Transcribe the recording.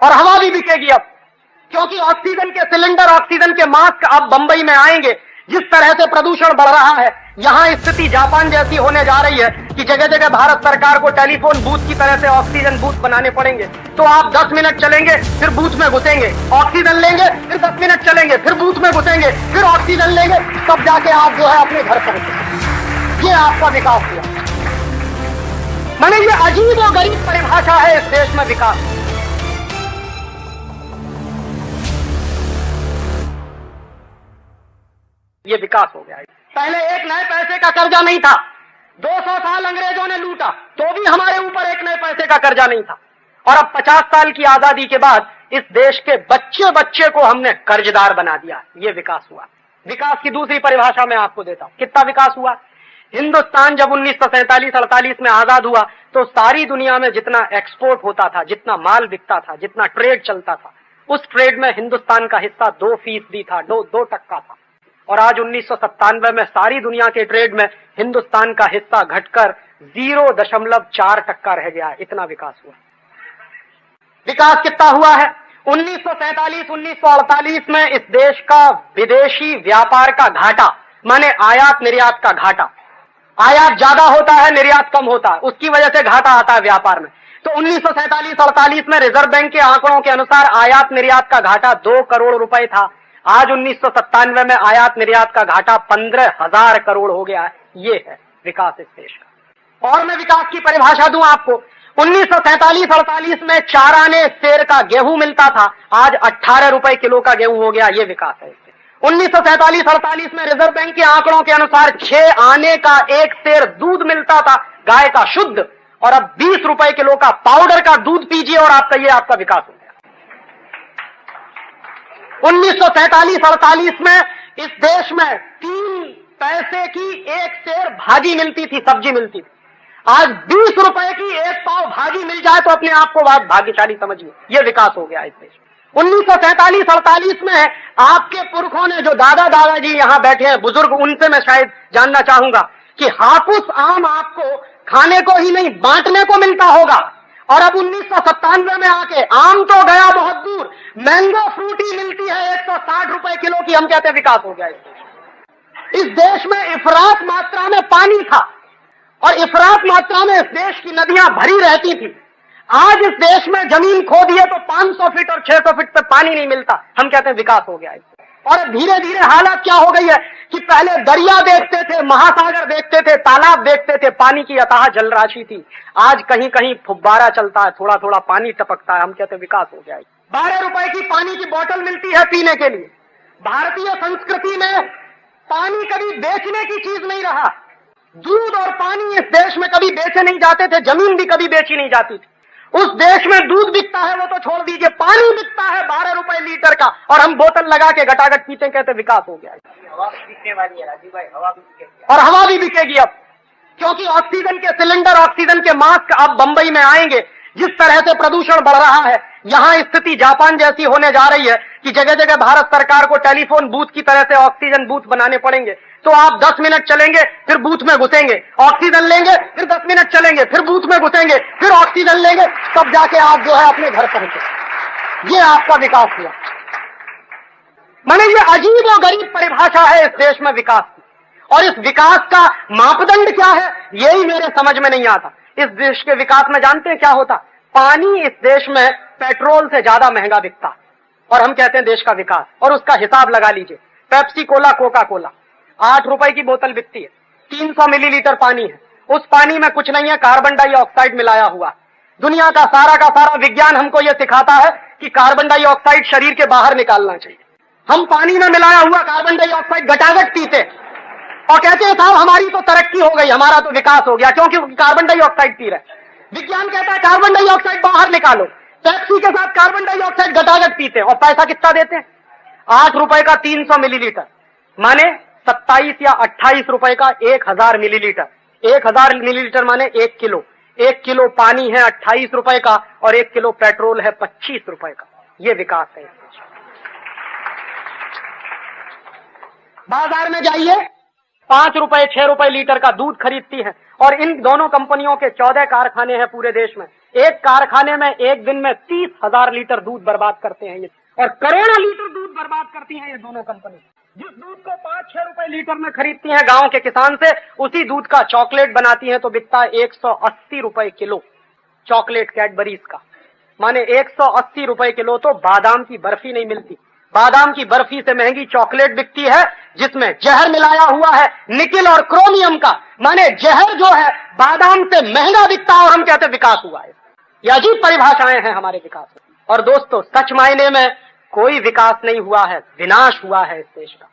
और हवा भी बिकेगी अब, क्योंकि ऑक्सीजन के सिलेंडर, ऑक्सीजन के मास्क अब बंबई में आएंगे। जिस तरह से प्रदूषण बढ़ रहा है, यहां स्थिति जापान जैसी होने जा रही है कि जगह जगह भारत सरकार को टेलीफोन बूथ की तरह से ऑक्सीजन बूथ बनाने पड़ेंगे। तो आप 10 मिनट चलेंगे, फिर बूथ में घुसेंगे, ऑक्सीजन लेंगे, फिर 10 मिनट चलेंगे, फिर बूथ में घुसेंगे, फिर ऑक्सीजन लेंगे, तब जाके आप जो है अपने घर पहुंचे। ये आपका विकास हुआ। मैंने ये अजीब और गरीब परिभाषा है इस देश में विकास। ये विकास हो गया है। पहले एक नए पैसे का कर्जा नहीं था, 200 साल अंग्रेजों ने लूटा तो भी हमारे ऊपर एक नए पैसे का कर्जा नहीं था। और अब 50 साल की आजादी के बाद इस देश के बच्चे बच्चे को हमने कर्जदार बना दिया। ये विकास हुआ। विकास की दूसरी परिभाषा मैं आपको देता हूं। कितना विकास हुआ? हिंदुस्तान जब 1947-48 में आजाद हुआ तो सारी दुनिया में जितना एक्सपोर्ट होता था, जितना माल बिकता था, जितना ट्रेड चलता था, उस ट्रेड में हिंदुस्तान का हिस्सा 2% था, 2% था। और आज 1997 में सारी दुनिया के ट्रेड में हिंदुस्तान का हिस्सा घटकर 0.4% रह गया। इतना विकास हुआ। विकास कितना हुआ है? 1947-1948 में इस देश का विदेशी व्यापार का घाटा, माने आयात निर्यात का घाटा, आयात ज्यादा होता है, निर्यात कम होता है, उसकी वजह से घाटा आता है व्यापार में। तो 1947-48 में रिजर्व बैंक के आंकड़ों के अनुसार आयात निर्यात का घाटा 2 करोड़ रुपए था। आज 1997 में आयात निर्यात का घाटा 15,000 करोड़ हो गया है। ये है विकास इस देश का। और मैं विकास की परिभाषा दूं आपको। 1947-48 में 4 आने सेर का गेहूं मिलता था, आज 18 रुपए किलो का गेहूं हो गया। ये विकास है। 1947-48 में रिजर्व बैंक के आंकड़ों के अनुसार 6 आने का 1 सेर दूध मिलता था, गाय का शुद्ध, और अब 20 रुपए किलो का पाउडर का दूध पीजिए और आपका विकास हो गया। 1947-48 में इस देश में 3 पैसे की 1 सेर भाजी मिलती थी, सब्जी मिलती थी। आज 20 रुपए की 1 पाव भाजी मिल जाए तो अपने आप को बात भाग्यशाली समझिए। यह विकास हो गया इस देश में। 1947-48 में आपके पुरखों ने, जो दादा दादाजी यहां बैठे हैं बुजुर्ग, उनसे मैं शायद जानना चाहूंगा कि हापुस आम आपको खाने को ही नहीं बांटने को मिलता होगा। और अब 1997 में आके आम तो गया बहुत दूर, मैंगो फ्रूटी मिलती है 160 रुपए किलो की। हम कहते हैं विकास हो गया इस देश में। इफरात मात्रा में पानी था और इफरात मात्रा में इस देश की नदियां भरी रहती थी। आज इस देश में जमीन खोदी है तो 500 फीट और 600 फीट पे पानी नहीं मिलता। हम कहते हैं विकास हो गया। और धीरे धीरे हालत क्या हो गई है कि पहले दरिया देखते थे, महासागर देखते थे, तालाब देखते थे, पानी की अथाह जलराशि थी। आज कहीं कहीं फुब्बारा चलता है, थोड़ा थोड़ा पानी टपकता है। हम कहते हैं विकास हो गया। 12 रुपए की पानी की बोतल मिलती है पीने के लिए। भारतीय संस्कृति में पानी कभी बेचने की चीज नहीं रहा। दूध और पानी इस देश में कभी बेचे नहीं जाते थे, जमीन भी कभी बेची नहीं जाती थी। उस देश में दूध बिकता है वो तो छोड़ दीजिए, पानी बिकता है 12 रुपए लीटर का, और हम बोतल लगा के घटाघट पीते, कहते विकास हो गया। हवा बिकने वाली है राजीव भाई, हवा भी बिकेगी। और हवा भी बिकेगी अब, क्योंकि ऑक्सीजन के सिलेंडर, ऑक्सीजन के मास्क अब बंबई में आएंगे। जिस तरह से प्रदूषण बढ़ रहा है, यहां स्थिति जापान जैसी होने जा रही है कि जगह जगह भारत सरकार को टेलीफोन बूथ की तरह से ऑक्सीजन बूथ बनाने पड़ेंगे। तो आप 10 मिनट चलेंगे, फिर बूथ में घुसेंगे, ऑक्सीजन लेंगे, फिर 10 मिनट चलेंगे, फिर बूथ में घुसेंगे, फिर ऑक्सीजन लेंगे, तब जाके आप जो है अपने घर पहुंचे। ये आपका विकास हुआ। मैंने ये अजीब और गरीब परिभाषा है इस देश में विकास की। और इस विकास का मापदंड क्या है, यही मेरे समझ में नहीं आता। इस देश के विकास में जानते हैं क्या होता? पानी इस देश में पेट्रोल से ज्यादा महंगा बिकता, और हम कहते हैं देश का विकास। और उसका हिसाब लगा लीजिए, पेप्सी कोला, कोका कोला 8 रुपए की बोतल बिकती है, 300 मिलीलीटर पानी है। उस पानी में कुछ नहीं है, कार्बन डाइऑक्साइड मिलाया हुआ। दुनिया का सारा विज्ञान हमको यह सिखाता है कि कार्बन डाइऑक्साइड शरीर के बाहर निकालना चाहिए। हम पानी में मिलाया हुआ कार्बन डाइऑक्साइड घटाघट पीते और कहते हैं साहब हमारी तो तरक्की हो गई, हमारा तो विकास हो गया, क्योंकि कार्बन डाइऑक्साइड पी रहे। विज्ञान कहता है कार्बन डाइऑक्साइड बाहर निकालो। पेप्सी के साथ कार्बन डाइऑक्साइड घटाघट पीते हैं और पैसा कितना देते हैं? 8 रुपए का 300 मिलीलीटर, माने 27 या 28 रुपए का 1000 मिलीलीटर। 1000 मिलीलीटर माने 1 किलो। 1 किलो पानी है 28 रुपए का, और 1 किलो पेट्रोल है 25 रुपए का। यह विकास है। बाजार में जाइए, 5 रुपए 6 रुपए लीटर का दूध खरीदती हैं। और इन दोनों कंपनियों के 14 कारखाने हैं पूरे देश में। एक कारखाने में एक दिन में 30,000 लीटर दूध बर्बाद करते हैं ये, और करोड़ों लीटर दूध बर्बाद करती हैं ये दोनों कंपनी। जिस दूध को 5-6 रुपए लीटर में खरीदती हैं गांव के किसान से, उसी दूध का चॉकलेट बनाती हैं तो बिकता है 180 रुपए किलो चॉकलेट कैडबरीज का। माने 180 रुपए किलो तो बादाम की बर्फी नहीं मिलती। बादाम की बर्फी से महंगी चॉकलेट बिकती है जिसमें जहर मिलाया हुआ है निकिल और क्रोमियम का। माने जहर जो है बादाम से महंगा बिकता है और हम कहते विकास हुआ है। ये अजीब परिभाषाएं हैं हमारे विकास में। और दोस्तों, सच मायने में कोई विकास नहीं हुआ है, विनाश हुआ है इस देश का।